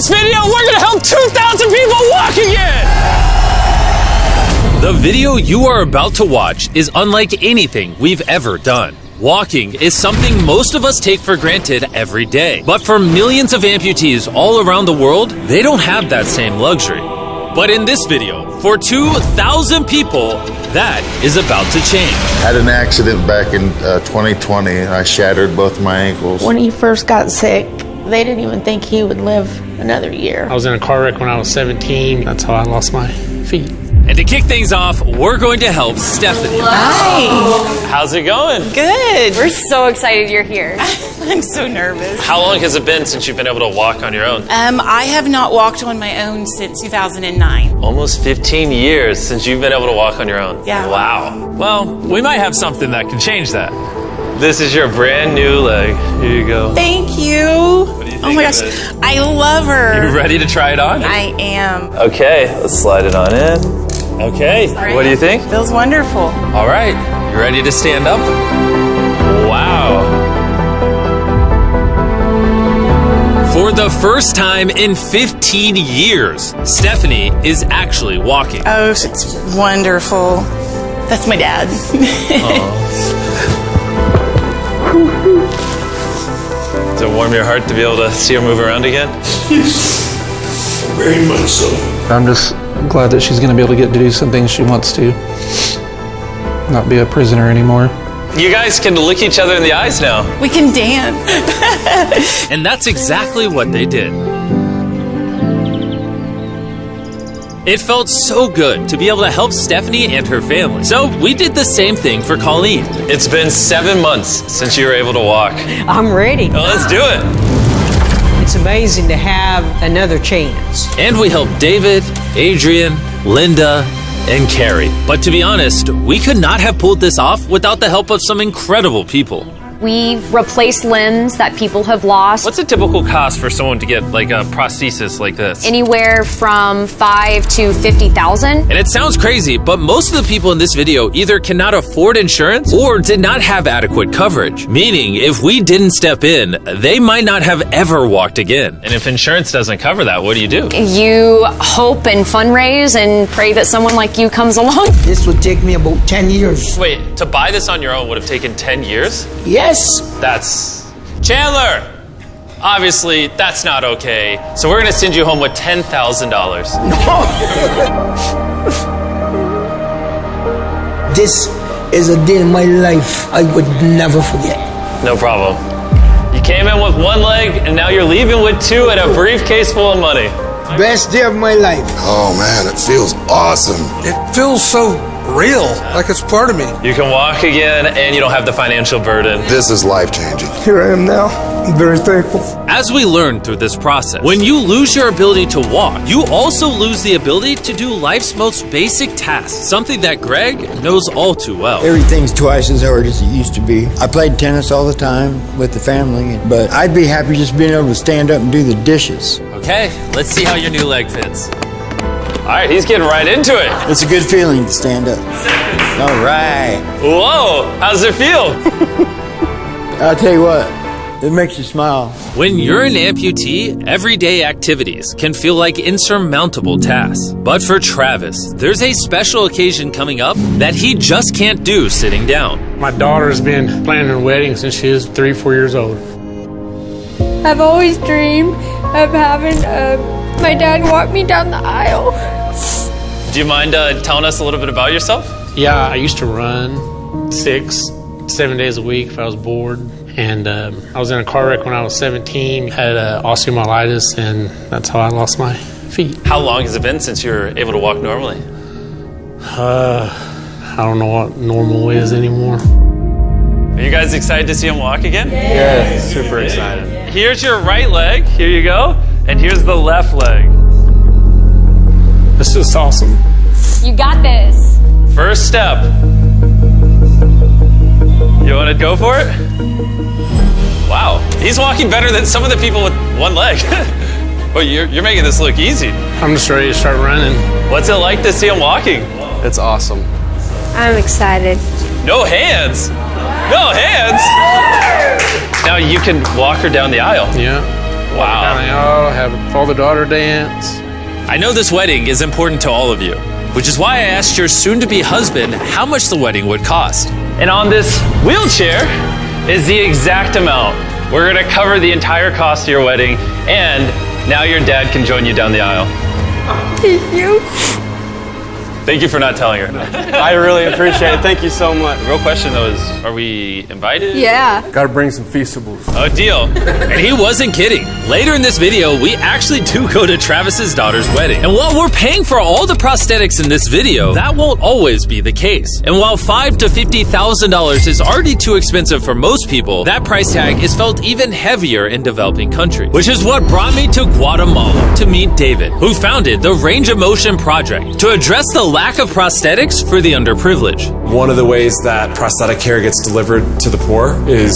this video, we're gonna help 2,000 people walk again! The video you are about to watch is unlike anything we've ever done. Walking is something most of us take for granted every day. But for millions of amputees all around the world, they don't have that same luxury. But in this video, for 2,000 people, that is about to change. I had an accident back in 2020. I shattered both my ankles. When he first got sick, they didn't even think he would live another year. I was in a car wreck when I was 17. That's how I lost my feet. And to kick things off, we're going to help Stephanie. Hi. How's it going? Good. We're so excited you're here. I'm so nervous. How long has it been since you've been able to walk on your own? I have not walked on my own since 2009. Almost 15 years since you've been able to walk on your own. Yeah. Wow. Well, we might have something that can change that. This is your brand new leg. Here you go. Thank you. What do you think Oh my gosh, of it? I love her. You ready to try it on? I am. Okay, let's slide it on in. Okay, what do you think? Feels wonderful. All right, you ready to stand up? Wow. For the first time in 15 years, Stephanie is actually walking. Oh, it's wonderful. That's my dad. Does it warm your heart to be able to see her move around again? Very much so. I'm just glad that she's going to be able to get to do some things she wants to. Not be a prisoner anymore. You guys can look each other in the eyes now. We can dance. And that's exactly what they did. It felt so good to be able to help Stephanie and her family. So we did the same thing for Colleen. It's been 7 months since you were able to walk. I'm ready. Well, let's do it. It's amazing to have another chance. And we helped David, Adrian, Linda, and Carrie. But to be honest, we could not have pulled this off without the help of some incredible people. We've replaced limbs that people have lost. What's a typical cost for someone to get like a prosthesis like this? Anywhere from $5,000 to $50,000. And it sounds crazy, but most of the people in this video either cannot afford insurance or did not have adequate coverage. Meaning, if we didn't step in, they might not have ever walked again. And if insurance doesn't cover that, what do? You hope and fundraise and pray that someone like you comes along. This would take me about 10 years. Wait, to buy this on your own would have taken 10 years? Yes. That's... Chandler! Obviously, that's not okay. So we're gonna send you home with $10,000. This is a day in my life I would never forget. No problem. You came in with one leg, and now you're leaving with two and a briefcase full of money. Best day of my life. Oh man, it feels awesome. It feels so real, like it's part of me. You can walk again, and you don't have the financial burden. This is life-changing. Here I am now. I'm very thankful. As we learned through this process, when you lose your ability to walk, you also lose the ability to do life's most basic tasks, something that Greg knows all too well. Everything's twice as hard as it used to be. I played tennis all the time with the family, but I'd be happy just being able to stand up and do the dishes. Okay, let's see how your new leg fits. All right, he's getting right into it. It's a good feeling to stand up. All right. Whoa, how does it feel? I'll tell you what, it makes you smile. When you're an amputee, everyday activities can feel like insurmountable tasks. But for Travis, there's a special occasion coming up that he just can't do sitting down. My daughter's been planning her wedding since she was 3-4 years old. I've always dreamed of having my dad walk me down the aisle. Do you mind telling us a little bit about yourself? Yeah, I used to run 6-7 days a week if I was bored. And I was in a car wreck when I was 17, had osteomyelitis, and that's how I lost my feet. How long has it been since you were able to walk normally? I don't know what normal is anymore. Are you guys excited to see him walk again? Yeah, super excited. Here's your right leg. Here you go. And here's the left leg. This is awesome. You got this. First step. You want to go for it? Wow, he's walking better than some of the people with one leg. But you're making this look easy. I'm just ready to start running. What's it like to see him walking? It's awesome. I'm excited. No hands. No hands. Now you can walk her down the aisle. Yeah. Wow. Down the aisle, have a father-daughter dance. I know this wedding is important to all of you, which is why I asked your soon-to-be husband how much the wedding would cost. And on this wheelchair is the exact amount. We're gonna cover the entire cost of your wedding, and now your dad can join you down the aisle. Thank you. Thank you for not telling her. I really appreciate it. Thank you so much. The real question though is, are we invited? Yeah. Gotta bring some feastables. Oh, deal. And he wasn't kidding. Later in this video, we actually do go to Travis's daughter's wedding. And while we're paying for all the prosthetics in this video, that won't always be the case. And while $5,000 to $50,000 is already too expensive for most people, that price tag is felt even heavier in developing countries. Which is what brought me to Guatemala to meet David, who founded the Range of Motion Project to address the lack of prosthetics for the underprivileged. One of the ways that prosthetic care gets delivered to the poor is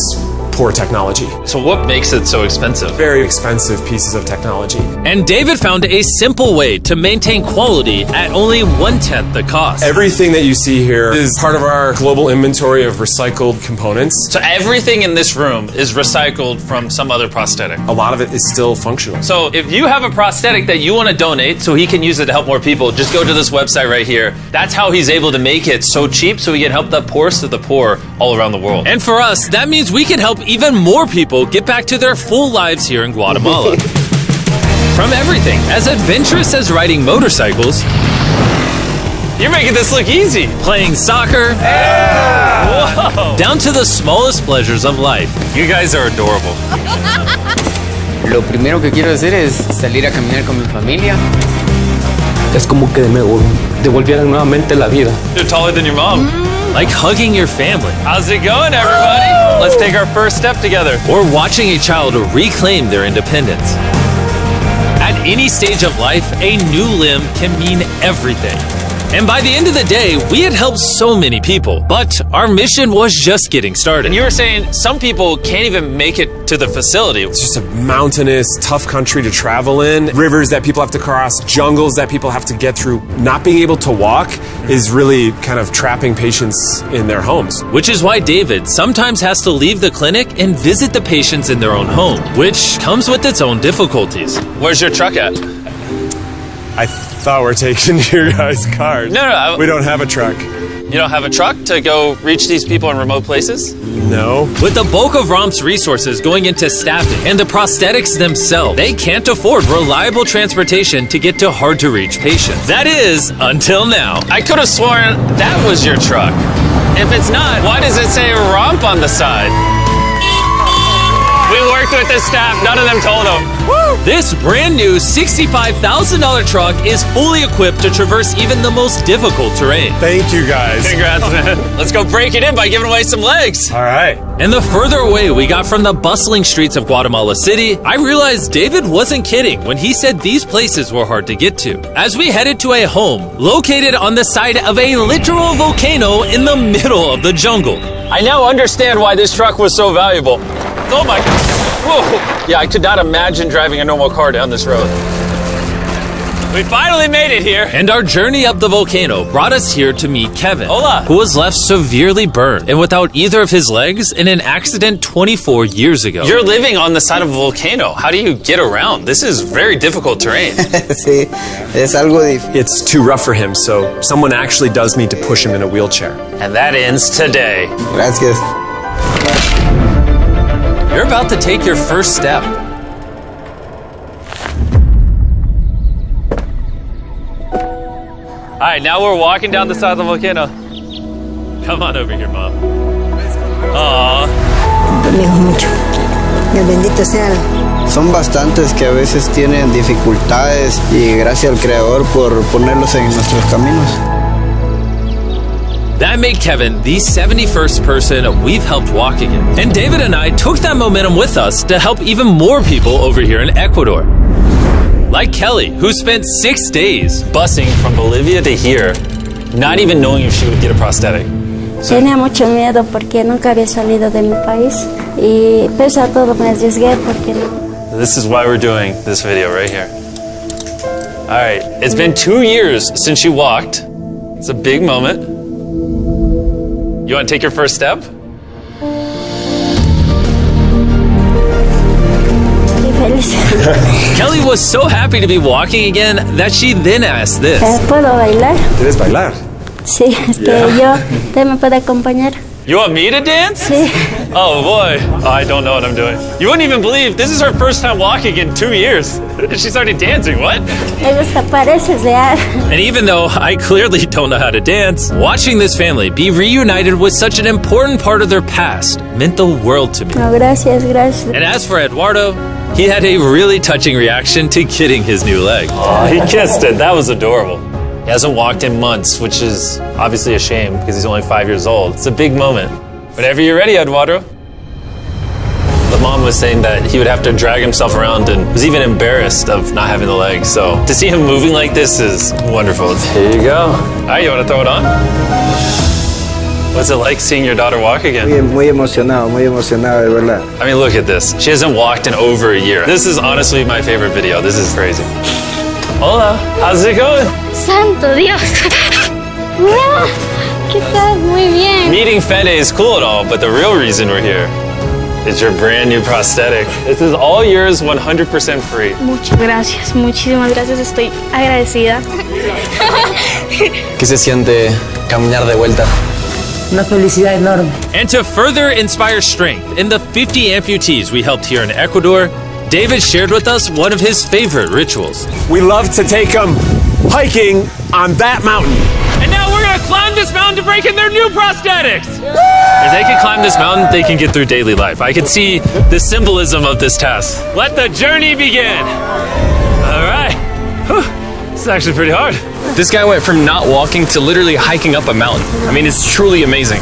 poor technology. So what makes it so expensive? Very expensive pieces of technology. And David found a simple way to maintain quality at only 1/10 the cost. Everything that you see here is part of our global inventory of recycled components. So everything in this room is recycled from some other prosthetic. A lot of it is still functional. So if you have a prosthetic that you want to donate so he can use it to help more people, just go to this website right here. That's how he's able to make it so cheap so he can help the poorest of the poor all around the world. And for us, that means we can help even more people get back to their full lives here in Guatemala. From everything as adventurous as riding motorcycles, You're making this look easy. playing soccer, Whoa. down to the smallest pleasures of life. You guys are adorable. Lo primero que quiero hacer es salir a caminar con mi familia. Es como que me devolvieran nuevamente la vida. You're taller than your mom. Like hugging your family. How's it going, everybody? Let's take our first step together. Or watching a child reclaim their independence. At any stage of life, a new limb can mean everything. And by the end of the day, we had helped so many people, but our mission was just getting started. And you were saying some people can't even make it to the facility. It's just a mountainous, tough country to travel in. Rivers that people have to cross, jungles that people have to get through. Not being able to walk is really kind of trapping patients in their homes. Which is why David sometimes has to leave the clinic and visit the patients in their own home, which comes with its own difficulties. Where's your truck at? I thought we're taking your guys' cars. No. We don't have a truck. You don't have a truck to go reach these people in remote places? No. With the bulk of ROM's resources going into staffing and the prosthetics themselves, they can't afford reliable transportation to get to hard-to-reach patients. That is, until now. I could have sworn that was your truck. If it's not, why does it say ROMP on the side? We worked with the staff, none of them told them. This brand new $65,000 truck is fully equipped to traverse even the most difficult terrain. Thank you, guys. Congrats, man. Let's go break it in by giving away some legs. All right. And the further away we got from the bustling streets of Guatemala City, I realized David wasn't kidding when he said these places were hard to get to. As we headed to a home located on the side of a literal volcano in the middle of the jungle. I now understand why this truck was so valuable. Oh my God. Whoa. Yeah, I could not imagine driving a normal car down this road. We finally made it here. And our journey up the volcano brought us here to meet Kevin, Hola. who was left severely burned and without either of his legs in an accident 24 years ago. You're living on the side of a volcano. How do you get around? This is very difficult terrain. Sí, es algo difícil. It's too rough for him, so someone actually does need to push him in a wheelchair. And that ends today. Gracias. You're about to take your first step. All right, now we're walking down the side of the volcano. Come on over here, Mom. Aww. mucho. Dios bendito sea. Son bastantes que a veces tienen dificultades y gracias al Creador por ponerlos en nuestros caminos. That made Kevin the 71st person we've helped walk again. And David and I took that momentum with us to help even more people over here in Ecuador. Like Kelly, who spent 6 days busing from Bolivia to here, not even knowing if she would get a prosthetic. Tenía mucho miedo porque nunca había salido de mi país y pese a todo me arriesgué porque no. This is why we're doing this video right here. All right, it's been 2 years since you walked. It's a big moment. You want to take your first step? Estoy feliz. Kelly was so happy to be walking again that she then asked this. ¿Puedo bailar? ¿Quieres bailar? Sí, es que ¿usted me puede acompañar? You want me to dance? Sí. Oh boy, I don't know what I'm doing. You wouldn't even believe this is her first time walking in 2 years. She started dancing, what? Me gusta, pareces real. And even though I clearly don't know how to dance, watching this family be reunited with such an important part of their past meant the world to me. No, gracias, gracias. And as for Eduardo, he had a really touching reaction to getting his new leg. Oh, he kissed it. That was adorable. He hasn't walked in months, which is obviously a shame because he's only 5 years old. It's a big moment. Whenever you're ready, Eduardo. The mom was saying that he would have to drag himself around and was even embarrassed of not having the leg. So to see him moving like this is wonderful. Here you go. All right, you want to throw it on? What's it like seeing your daughter walk again? Muy emocionado, de verdad. I mean, look at this. She hasn't walked in over a year. This is honestly my favorite video. This is crazy. Hola, how's it going? Santo Dios. ¿Qué tal? Muy bien. Meeting Fede is cool and all, but the real reason we're here is your brand new prosthetic. This is all yours, 100% free. Muchas gracias, muchísimas gracias. Estoy agradecida. ¿Qué se siente caminar de vuelta? Una felicidad enorme. And to further inspire strength in the 50 amputees we helped here in Ecuador, David shared with us one of his favorite rituals. We love to take them hiking on that mountain. And now we're gonna climb this mountain to break in their new prosthetics. If they can climb this mountain, they can get through daily life. I can see the symbolism of this task. Let the journey begin. All right. Whew. This is actually pretty hard. This guy went from not walking to literally hiking up a mountain. I mean, it's truly amazing.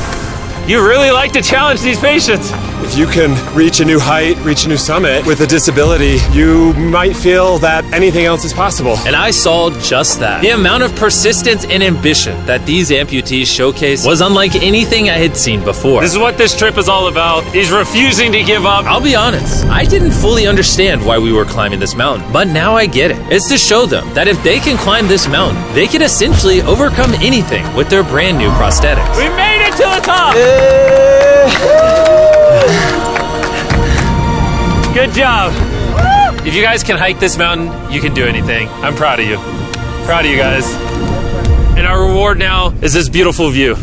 You really like to challenge these patients. If you can reach a new height, reach a new summit with a disability, you might feel that anything else is possible. And I saw just that. The amount of persistence and ambition that these amputees showcase was unlike anything I had seen before. This is what this trip is all about. He's refusing to give up. I'll be honest, I didn't fully understand why we were climbing this mountain, but now I get it. It's to show them that if they can climb this mountain, they can essentially overcome anything with their brand new prosthetics. We made it to the top! Good job. If you guys can hike this mountain, you can do anything. I'm proud of you. Proud of you guys. And our reward now is this beautiful view.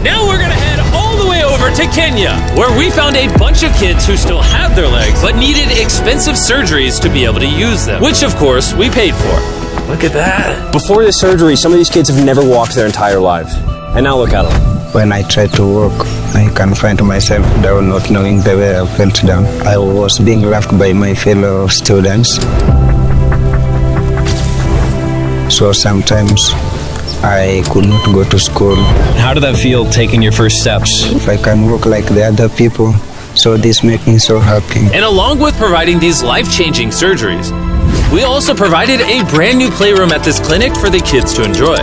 Now we're gonna head all the way over to Kenya, where we found a bunch of kids who still had their legs, but needed expensive surgeries to be able to use them, which of course we paid for. Look at that. Before this surgery, some of these kids have never walked their entire lives. And now look at them. When I tried to walk, I confined myself down, not knowing the way I felt down. I was being laughed by my fellow students. So sometimes I could not go to school. How did that feel, taking your first steps? If I can walk like the other people, so this makes me so happy. And along with providing these life-changing surgeries, we also provided a brand new playroom at this clinic for the kids to enjoy.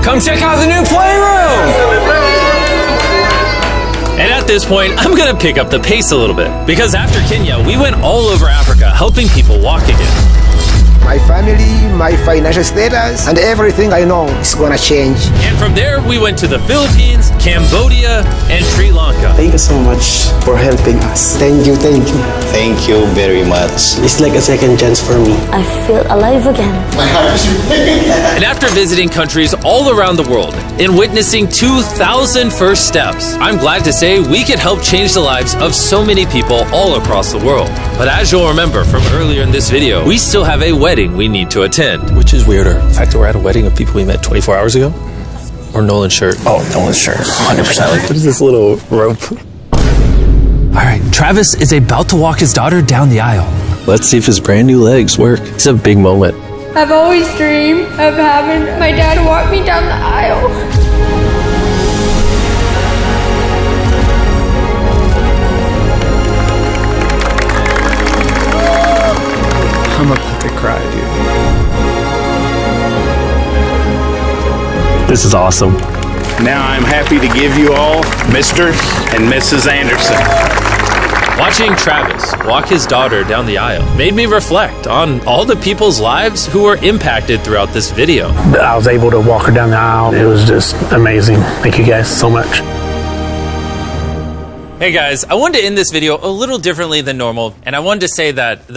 Come check out the new playroom! And at this point, I'm gonna pick up the pace a little bit, because after Kenya, we went all over Africa helping people walk again. My family, my financial status, and everything I know is gonna change. And from there, we went to the Philippines, Cambodia, and Sri Lanka. Thank you so much for helping us. Thank you, thank you. Thank you very much. It's like a second chance for me. I feel alive again. And after visiting countries all around the world and witnessing 2,000 first steps, I'm glad to say we could help change the lives of so many people all across the world. But as you'll remember from earlier in this video, we still have a wedding we need to attend. Which is weirder, the fact that we're at a wedding of people we met 24 hours ago? Or Nolan's shirt? Oh, Nolan's shirt, 100%. What is this little rope? All right, Travis is about to walk his daughter down the aisle. Let's see if his brand new legs work. It's a big moment. I've always dreamed of having my dad walk me down the aisle. I'm about to cry, dude. This is awesome. Now I'm happy to give you all Mr. and Mrs. Anderson. Watching Travis walk his daughter down the aisle made me reflect on all the people's lives who were impacted throughout this video. I was able to walk her down the aisle. It was just amazing. Thank you guys so much. Hey guys, I wanted to end this video a little differently than normal, and I wanted to say that the